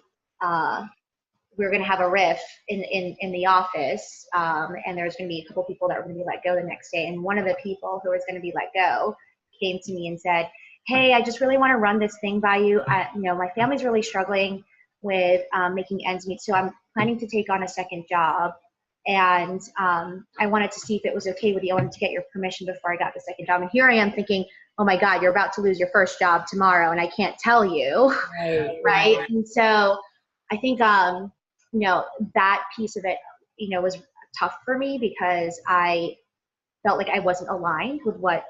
we were going to have a riff in the office, and there was going to be a couple people that were going to be let go the next day. And one of the people who was going to be let go came to me and said, hey, I just really want to run this thing by you. My family's really struggling with making ends meet, so I'm planning to take on a second job. And I wanted to see if it was okay with you. I wanted to get your permission before I got the second job. And here I am thinking, oh my God, you're about to lose your first job tomorrow and I can't tell you. Right. And so I think, that piece of it, was tough for me because I felt like I wasn't aligned with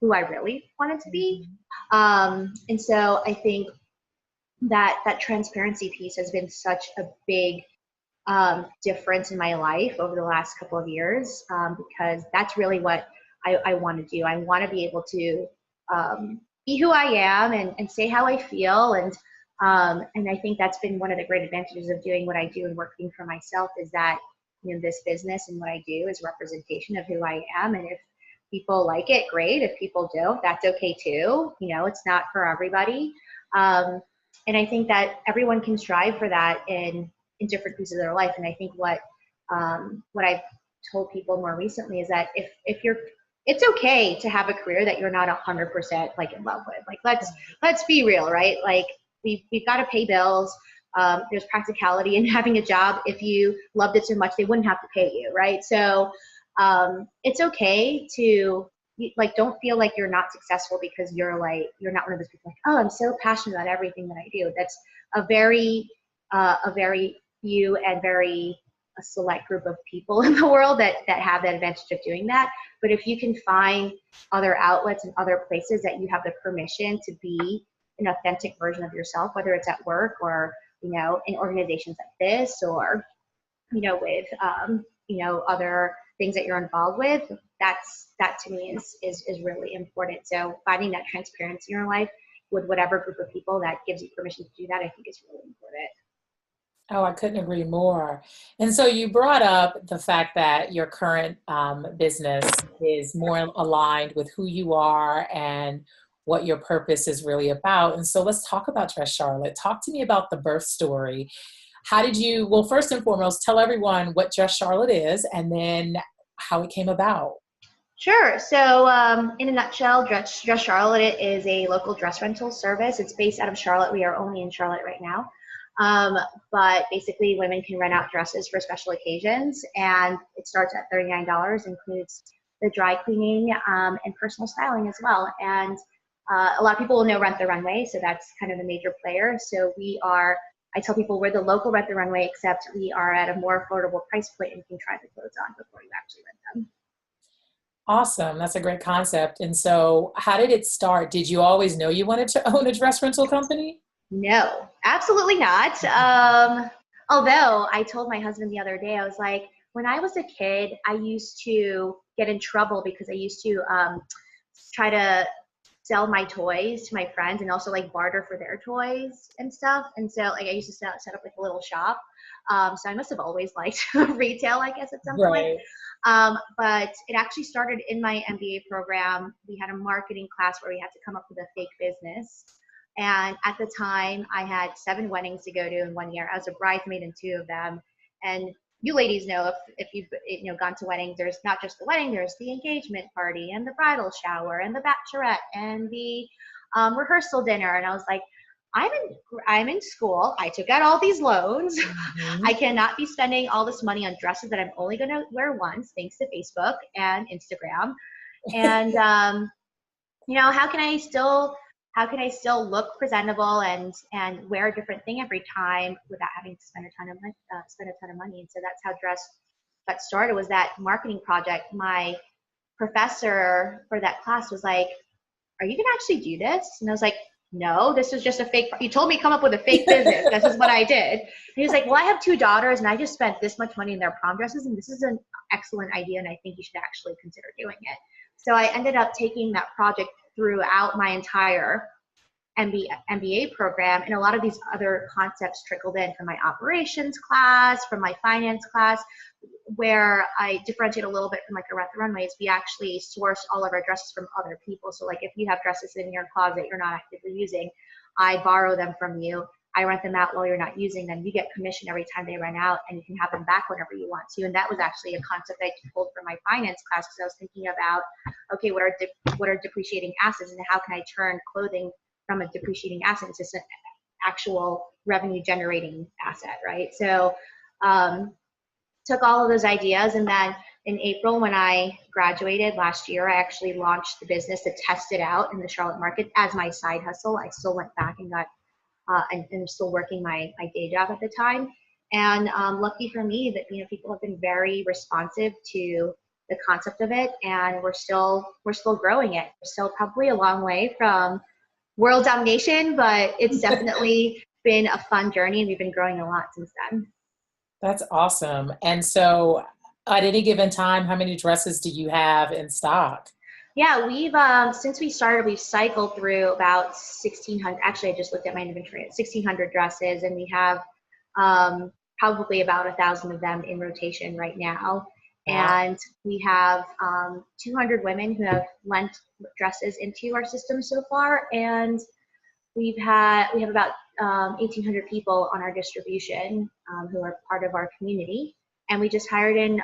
who I really wanted to be. And so I think that transparency piece has been such a big difference in my life over the last couple of years, because that's really what I want to do. I want to be able to be who I am and say how I feel. And I think that's been one of the great advantages of doing what I do and working for myself is that, this business and what I do is representation of who I am. And if people like it, great. If people don't, that's okay too. It's not for everybody. And I think that everyone can strive for that in different pieces of their life. And I think what I've told people more recently is that if you're, it's okay to have a career that you're not 100% like in love with. Like, let's be real, right? Like we've got to pay bills. There's practicality in having a job. If you loved it so much, they wouldn't have to pay you, right? So it's okay to don't feel like you're not successful because you're not one of those people like, oh, I'm so passionate about everything that I do. That's a very few and very a select group of people in the world that have that advantage of doing that. But if you can find other outlets and other places that you have the permission to be an authentic version of yourself, whether it's at work or, in organizations like this or, with, other things that you're involved with, that to me is really important. So finding that transparency in your life with whatever group of people that gives you permission to do that, I think is really important. Oh, I couldn't agree more. And so you brought up the fact that your current business is more aligned with who you are and what your purpose is really about. And so let's talk about Dress Charlotte. Talk to me about the birth story. How did you, well, first and foremost, tell everyone what Dress Charlotte is and then how it came about. Sure. So in a nutshell, Dress Charlotte is a local dress rental service. It's based out of Charlotte. We are only in Charlotte right now. But basically women can rent out dresses for special occasions, and it starts at $39, includes the dry cleaning and personal styling as well. And a lot of people will know Rent the Runway, so that's kind of the major player. So I tell people we're the local Rent the Runway, except we are at a more affordable price point and you can try the clothes on before you actually rent them. Awesome. That's a great concept. And so how did it start? Did you always know you wanted to own a dress rental company? No, absolutely not. Although I told my husband the other day, I was like, when I was a kid, I used to get in trouble because I used to try to sell my toys to my friends and also barter for their toys and stuff. And so I used to set up a little shop. So I must have always liked retail, I guess, at some point. But it actually started in my MBA program. We had a marketing class where we had to come up with a fake business. And at the time, I had 7 weddings to go to in 1 year. I was a bridesmaid in 2 of them. And you ladies know if you've gone to weddings, there's not just the wedding, there's the engagement party and the bridal shower and the bachelorette and the rehearsal dinner. And I was like, I'm in school. I took out all these loans. I cannot be spending all this money on dresses that I'm only going to wear once, thanks to Facebook and Instagram. And how can I still look presentable and wear a different thing every time without having to spend a ton of money? And so that's how Dress got started, was that marketing project. My professor for that class was like, are you going to actually do this? And I was like, no, this is just a fake. You told me come up with a fake business. This is what I did. And he was like, well, I have 2 daughters and I just spent this much money in their prom dresses. And this is an excellent idea. And I think you should actually consider doing it. So I ended up taking that project throughout my entire MBA program, and a lot of these other concepts trickled in from my operations class, from my finance class, where I differentiate a little bit from a Rent the Runway. We actually source all of our dresses from other people. So if you have dresses in your closet you're not actively using, I borrow them from you. I rent them out while you're not using them. You get commission every time they run out, and you can have them back whenever you want to. And that was actually a concept I pulled from my finance class, because I was thinking about, okay, what are depreciating assets, and how can I turn clothing from a depreciating asset into an actual revenue generating asset, right? So took all of those ideas, and then in April, when I graduated last year, I actually launched the business to test it out in the Charlotte market as my side hustle. I still went back and got and I'm still working my day job at the time. And lucky for me that people have been very responsive to the concept of it, and we're still growing it. We're still probably a long way from world domination, but it's definitely been a fun journey, and we've been growing a lot since then. That's awesome. And so At any given time, how many dresses do you have in stock? Yeah, we've since we started, we've cycled through about 1,600. Actually, I just looked at my inventory at 1,600 dresses, and we have probably about 1,000 of them in rotation right now. Wow. And we have 200 women who have lent dresses into our system so far, and we have about 1,800 people on our distribution who are part of our community. And we just hired in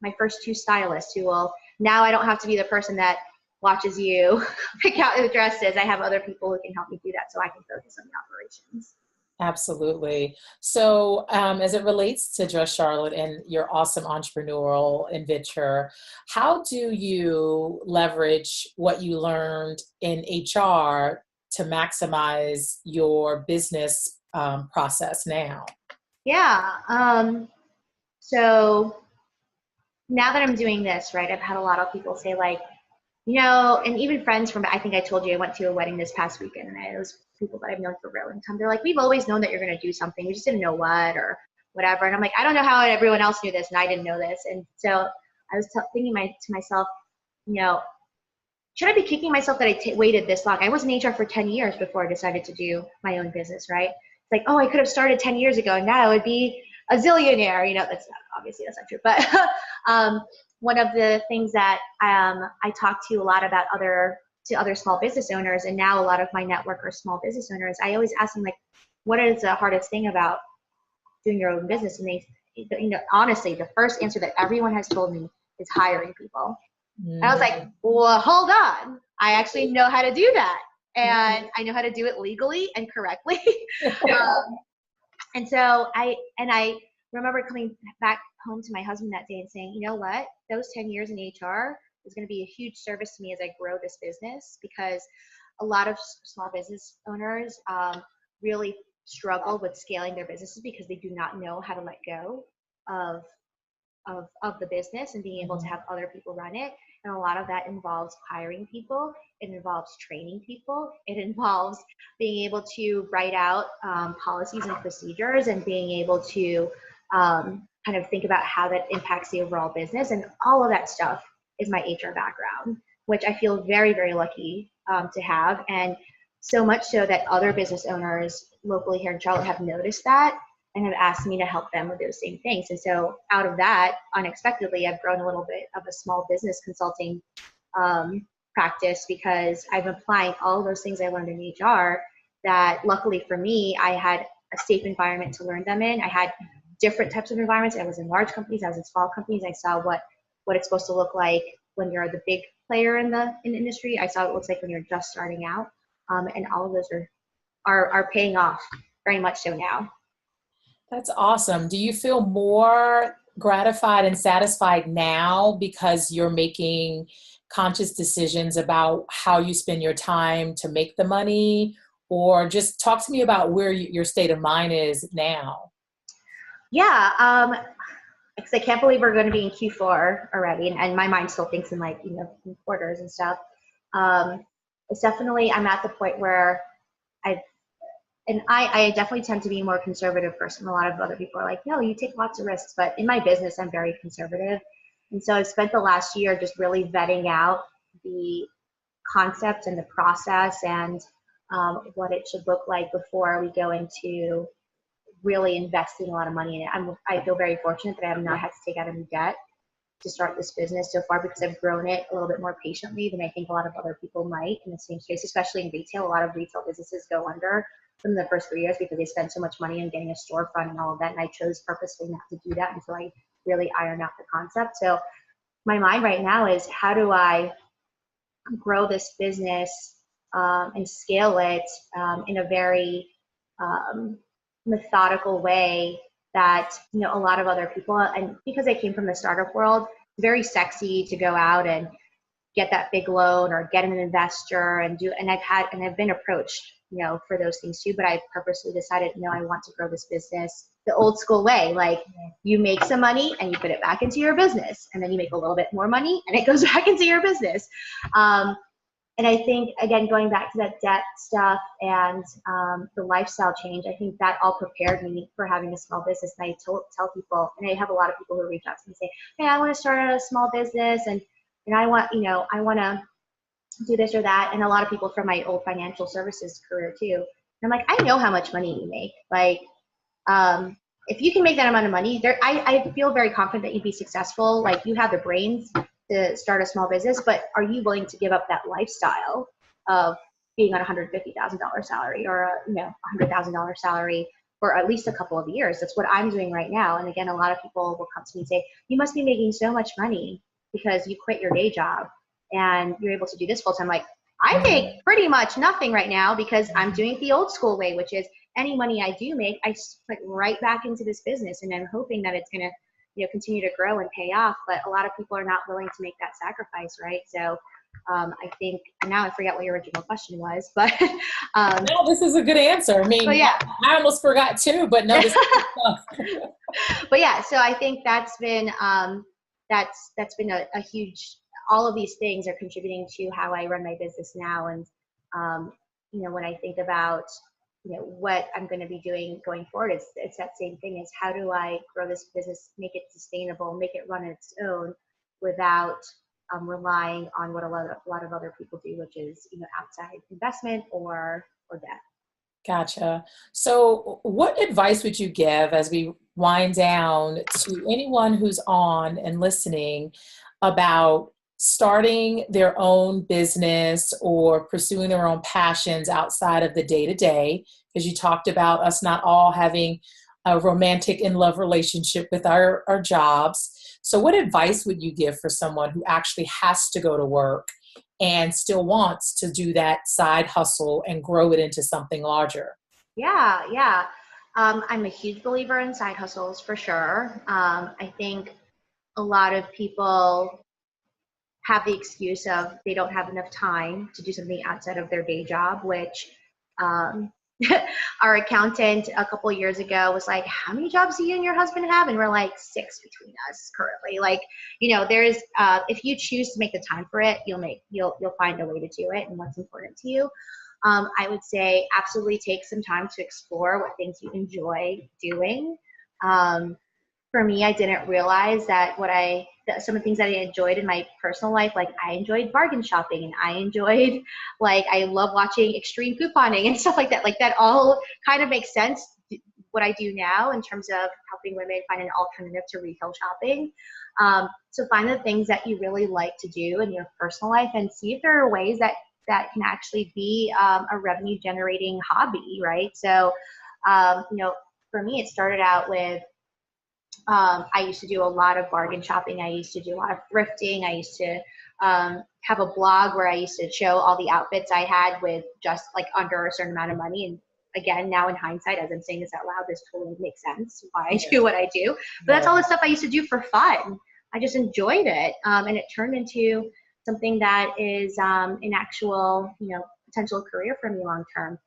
my first 2 stylists who will, now I don't have to be the person that watches you pick out the dresses. I have other people who can help me do that so I can focus on the operations. Absolutely. So, as it relates to Dress Charlotte and your awesome entrepreneurial adventure, how do you leverage what you learned in HR to maximize your business process now? Yeah. So now that I'm doing this, right, I've had a lot of people say like, and even friends from, I think I told you I went to a wedding this past weekend, and it was people that I've known for a really long time. They're like, we've always known that you're going to do something. We just didn't know what or whatever. And I'm like, I don't know how everyone else knew this, and I didn't know this. And so I was thinking to myself, should I be kicking myself that I waited this long? I was in HR for 10 years before I decided to do my own business, right? It's like, oh, I could have started 10 years ago, and now I would be a zillionaire. That's not, obviously that's not true. But one of the things that I talk to a lot about other small business owners, and now a lot of my network are small business owners, I always ask them, like, what is the hardest thing about doing your own business? And they, honestly, the first answer that everyone has told me is hiring people. And I was like, well, hold on. I actually know how to do that. And I know how to do it legally and correctly. And so I remember coming back home to my husband that day and saying, you know what, those 10 years in HR is going to be a huge service to me as I grow this business, because a lot of small business owners really struggle with scaling their businesses because they do not know how to let go of the business and being able to have other people run it. And a lot of that involves hiring people. It involves training people. It involves being able to write out policies and procedures, and being able to kind of think about how that impacts the overall business. And all of that stuff is my HR background, which I feel very, very lucky to have. And so much so that other business owners locally here in Charlotte have noticed that and have asked me to help them with those same things. And so out of that, unexpectedly, I've grown a little bit of a small business consulting practice, because I'm applying all of those things I learned in HR that, luckily for me, I had a safe environment to learn them in. I had different types of environments. I was in large companies, I was in small companies. I saw what it's supposed to look like when you're the big player in the industry. I saw what it looks like when you're just starting out. And all of those are paying off very much so now. That's awesome. Do you feel more gratified and satisfied now because you're making conscious decisions about how you spend your time to make the money? Or just talk to me about where your state of mind is now. Yeah, because I can't believe we're going to be in Q4 already, and my mind still thinks in in quarters and stuff. It's definitely, I'm at the point where I definitely tend to be a more conservative person. A lot of other people are like, no, you take lots of risks. But in my business, I'm very conservative. And so I've spent the last year just really vetting out the concept and the process and what it should look like before we go into really investing a lot of money in it. I feel very fortunate that I have not had to take out any debt to start this business so far, because I've grown it a little bit more patiently than I think a lot of other people might in the same space, especially in retail. A lot of retail businesses go under from the first 3 years because they spend so much money on getting a storefront and all of that. And I chose purposely not to do that until I really iron out the concept. So my mind right now is, how do I grow this business and scale it in a very methodical way that, a lot of other people, and because I came from the startup world, it's very sexy to go out and get that big loan or get an investor and I've been approached, for those things too, but I purposely decided, no, I want to grow this business the old school way. Like, you make some money and you put it back into your business, and then you make a little bit more money and it goes back into your business. And I think, again, going back to that debt stuff and the lifestyle change, I think that all prepared me for having a small business. And I tell people, and I have a lot of people who reach out to me and say, hey, I want to start a small business, and I want, I want to do this or that. And a lot of people from my old financial services career too. And I'm like, I know how much money you make. Like, if you can make that amount of money, I feel very confident that you'd be successful. Like, you have the brains to start a small business, but are you willing to give up that lifestyle of being on a $150,000 salary or a $100,000 salary for at least a couple of years? That's what I'm doing right now. And again, a lot of people will come to me and say, you must be making so much money because you quit your day job and you're able to do this full time. Like, I make pretty much nothing right now because I'm doing it the old school way, which is any money I do make, I put right back into this business, and I'm hoping that it's going to continue to grow and pay off. But a lot of people are not willing to make that sacrifice, right? So I think, now I forget what your original question was, but no, this is a good answer. I mean, yeah. I almost forgot too, but no, this is good stuff. But yeah, so I think that's been a huge. All of these things are contributing to how I run my business now, and when I think about what I'm going to be doing going forward, it's that same thing. Is how do I grow this business, make it sustainable, make it run on its own without relying on what a lot of other people do, which is outside investment or debt. Gotcha. So what advice would you give as we wind down to anyone who's on and listening about starting their own business or pursuing their own passions outside of the day-to-day? Because you talked about us not all having a romantic and love relationship with our jobs. So what advice would you give for someone who actually has to go to work and still wants to do that side hustle and grow it into something larger? Yeah. I'm a huge believer in side hustles for sure. I think a lot of people have the excuse of they don't have enough time to do something outside of their day job, which our accountant a couple of years ago was like, how many jobs do you and your husband have? And we're like, 6 between us currently. Like, there's if you choose to make the time for it, you'll find a way to do it and what's important to you. I would say absolutely take some time to explore what things you enjoy doing. For me, I didn't realize that some of the things that I enjoyed in my personal life, like I enjoyed bargain shopping, and I love watching extreme couponing and stuff like that. Like, that all kind of makes sense, what I do now in terms of helping women find an alternative to retail shopping. So find the things that you really like to do in your personal life and see if there are ways that can actually be a revenue generating hobby, right? So, for me, it started out with, I used to do a lot of bargain shopping. I used to do a lot of thrifting. I used to have a blog where I used to show all the outfits I had with just like under a certain amount of money. And again, now in hindsight, as I'm saying this out loud, this totally makes sense why I do what I do. But that's all the stuff I used to do for fun. I just enjoyed it. And it turned into something that is an actual, potential career for me long term.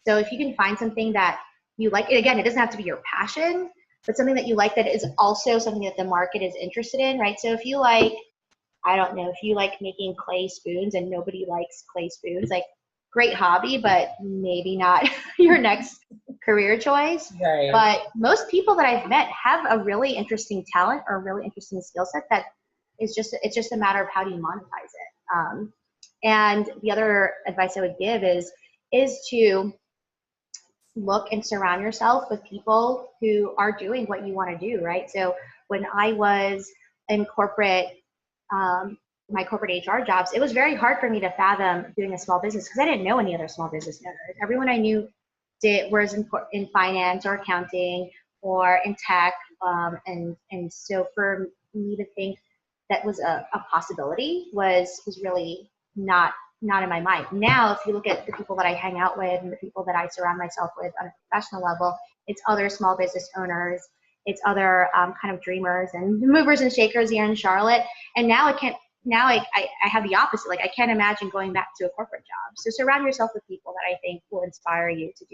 So if you can find something that you like, and again, it doesn't have to be your passion, but something that you like that is also something that the market is interested in, right? So if you like, I don't know, if you like making clay spoons and nobody likes clay spoons, like, great hobby, but maybe not your next career choice. Right. But most people that I've met have a really interesting talent or a really interesting skill set that it's just a matter of how do you monetize it. And the other advice I would give is to look and surround yourself with people who are doing what you want to do, right? So when I was in corporate, my corporate HR jobs, it was very hard for me to fathom doing a small business because I didn't know any other small business owners. Everyone I knew was in finance or accounting or in tech, and so for me to think that was a possibility was really not in my mind. Now, if you look at the people that I hang out with and the people that I surround myself with on a professional level, it's other small business owners, it's other kind of dreamers and movers and shakers here in Charlotte. And now I have the opposite. Like, I can't imagine going back to a corporate job. So surround yourself with people that I think will inspire you to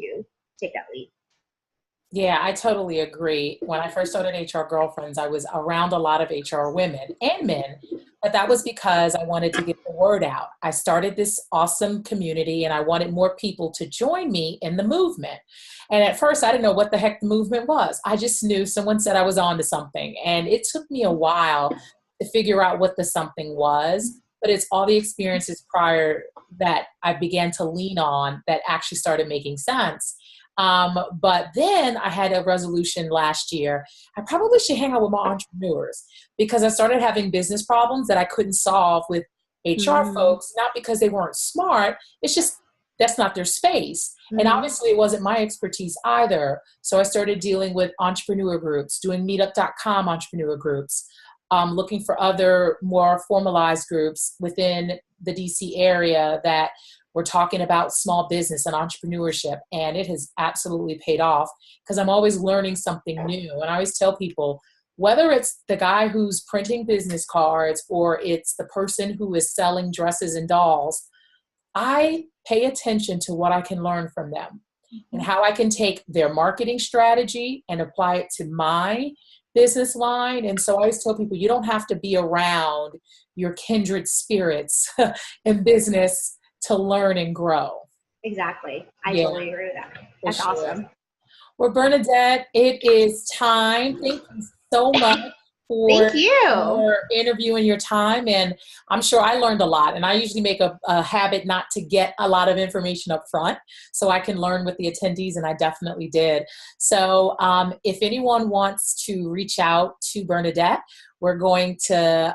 take that leap. Yeah, I totally agree. When I first started HR Girlfriends, I was around a lot of HR women and men But that was because I wanted to get the word out. I started this awesome community and I wanted more people to join me in the movement. And at first, I didn't know what the heck the movement was. I just knew someone said I was on to something. And it took me a while to figure out what the something was. But it's all the experiences prior that I began to lean on that actually started making sense. But then I had a resolution last year. I probably should hang out with more entrepreneurs because I started having business problems that I couldn't solve with HR Mm-hmm. folks, not because they weren't smart. It's just that's not their space. And Mm-hmm. obviously it wasn't my expertise either. So I started dealing with entrepreneur groups, doing meetup.com entrepreneur groups, looking for other more formalized groups within the DC area that we're talking about small business and entrepreneurship, and it has absolutely paid off because I'm always learning something new. And I always tell people, whether it's the guy who's printing business cards or it's the person who is selling dresses and dolls, I pay attention to what I can learn from them and how I can take their marketing strategy and apply it to my business line. And so I always tell people, you don't have to be around your kindred spirits in business to learn and grow. Exactly. I Yeah, totally agree with that. for That's sure. awesome. Well, Bernadette, it is time. Thank you so much Thank for you. your interview and your time. And I'm sure I learned a lot. And I usually make a habit not to get a lot of information up front so I can learn with the attendees, and I definitely did. So if anyone wants to reach out to Bernadette, we're going to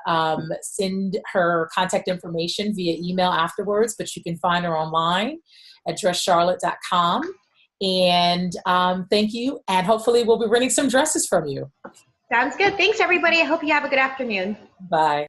send her contact information via email afterwards, but you can find her online at dresscharlotte.com. And thank you. And hopefully we'll be renting some dresses from you. Sounds good. Thanks, everybody. I hope you have a good afternoon. Bye.